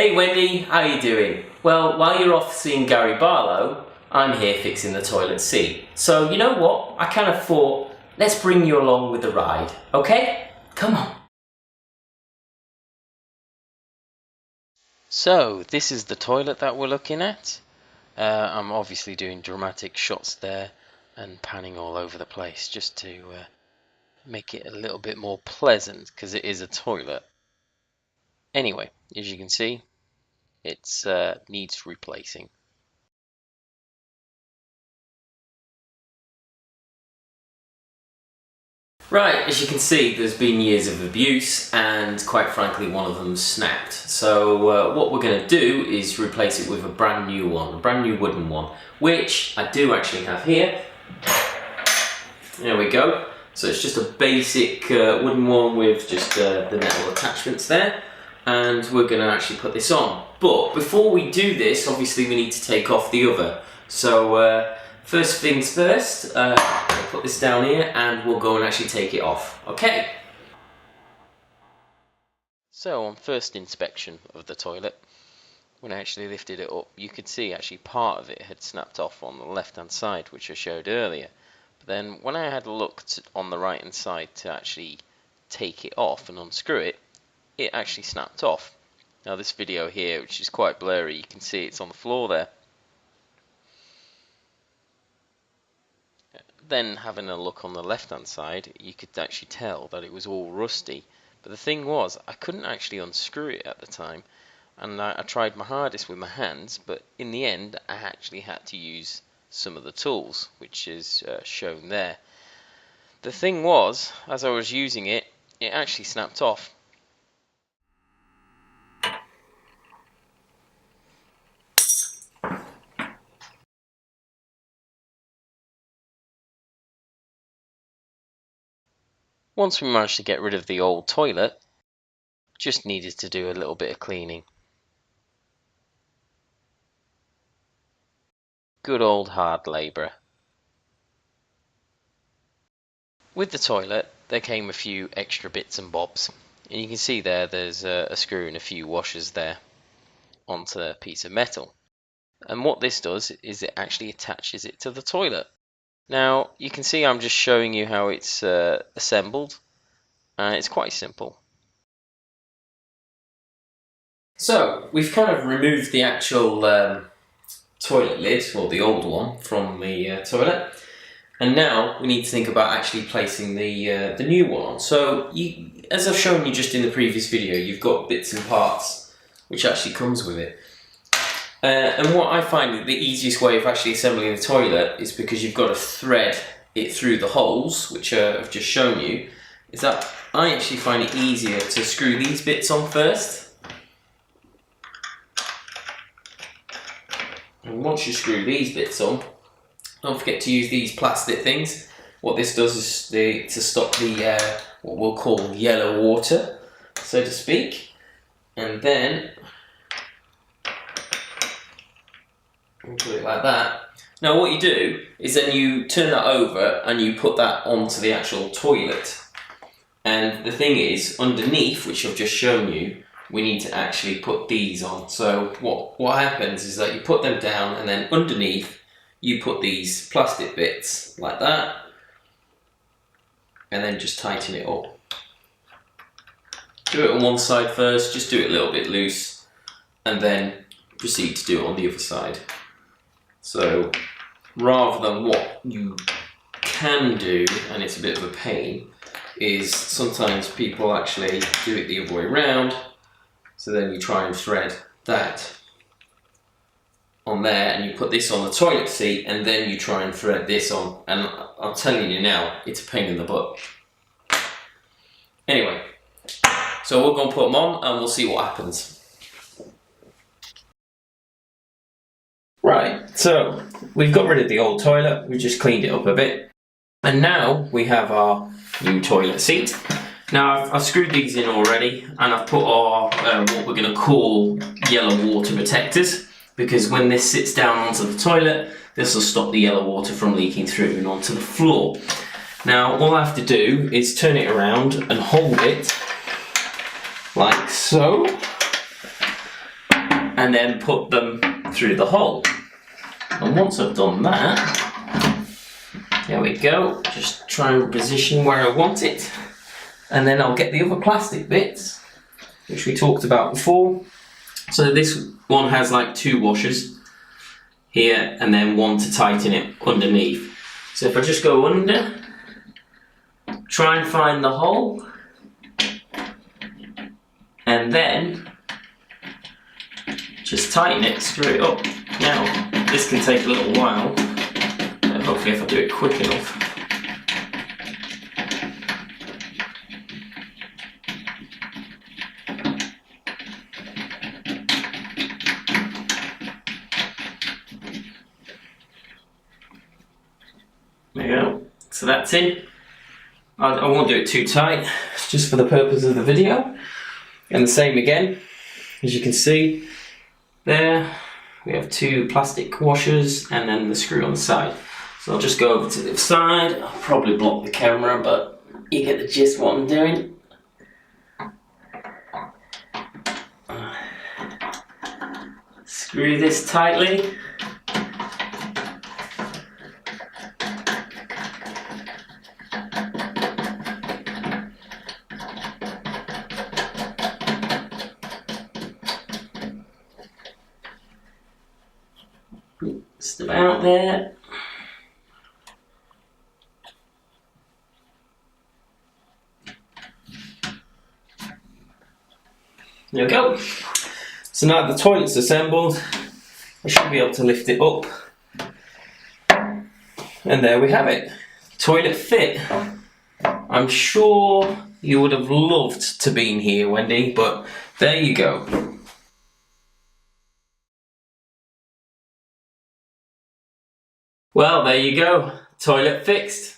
Hey Wendy, how you doing? Well, while you're off seeing Gary Barlow, I'm here fixing the toilet seat. So you know what? I kind of thought, let's bring you along with the ride, okay? Come on. So, this is the toilet that we're looking at. I'm obviously doing dramatic shots there and panning all over the place just to make it a little bit more pleasant because it is a toilet. Anyway, as you can see, it needs replacing. Right, as you can see, there's been years of abuse and quite frankly one of them snapped. So what we're going to do is replace it with a brand new one, a brand new wooden one, which I do actually have here. There we go. So it's just a basic wooden one with just the metal attachments there, and we're going to actually put this on. But before we do this, obviously we need to take off the other. So first things first, I'll put this down here and we'll go and actually take it off. Okay. So on first inspection of the toilet, when I actually lifted it up, you could see actually part of it had snapped off on the left hand side, which I showed earlier. But then when I had looked on the right hand side to actually take it off and unscrew it, it actually snapped off. Now this video here, which is quite blurry, you can see it's on the floor there. Then having a look on the left hand side, you could actually tell that it was all rusty. But the thing was, I couldn't actually unscrew it at the time, and I tried my hardest with my hands, but in the end I actually had to use some of the tools, which is shown there. The thing was, as I was using it, it actually snapped off. Once we managed to get rid of the old toilet, just needed to do a little bit of cleaning. Good old hard labour. With the toilet, there came a few extra bits and bobs. And you can see there's a screw and a few washers there onto a piece of metal. And what this does is it actually attaches it to the toilet. Now, you can see I'm just showing you how it's assembled. It's quite simple. So we've kind of removed the actual toilet lid, or the old one, from the toilet. And now we need to think about actually placing the new one on. So as I've shown you just in the previous video, you've got bits and parts which actually comes with it. And what I find the easiest way of actually assembling the toilet is because you've got to thread it through the holes, which I've just shown you, is that I actually find it easier to screw these bits on first. And once you screw these bits on, don't forget to use these plastic things. What this does is to stop the what we'll call yellow water, so to speak. And then we'll put it like that. Now what you do is then you turn that over and you put that onto the actual toilet. And the thing is, underneath, which I've just shown you, we need to actually put these on. So what happens is that you put them down, and then underneath you put these plastic bits like that, and then just tighten it up. Do it on one side first, just do it a little bit loose, and then proceed to do it on the other side. So rather than what you can do, and it's a bit of a pain, is sometimes people actually do it the other way around. So then you try and thread that on there, and you put this on the toilet seat, and then you try and thread this on. And I'm telling you now, it's a pain in the butt. Anyway, so we're going to put them on and we'll see what happens. Right, so we've got rid of the old toilet, we just cleaned it up a bit. And now we have our new toilet seat. Now I've screwed these in already, and I've put our what we're going to call yellow water protectors, because when this sits down onto the toilet, this will stop the yellow water from leaking through and onto the floor. Now all I have to do is turn it around and hold it like so, and then put them through the hole. And once I've done that, there we go, just try and position where I want it, and then I'll get the other plastic bits, which we talked about before. So this one has like 2 washers here, and then one to tighten it underneath. So if I just go under, try and find the hole, and then just tighten it, screw it up. Now, this can take a little while, but hopefully if I do it quick enough. There you go, so that's in. I won't do it too tight, just for the purpose of the video. And the same again, as you can see, there we have 2 plastic washers and then the screw on the side. So I'll just go over to the other side. I'll probably block the camera, but you get the gist what I'm doing. Screw this tightly. Just about there. There we go. So now the toilet's assembled, I should be able to lift it up. And there we have it. Toilet fit. I'm sure you would have loved to been here, Wendy, but there you go. Well, there you go. Toilet fixed.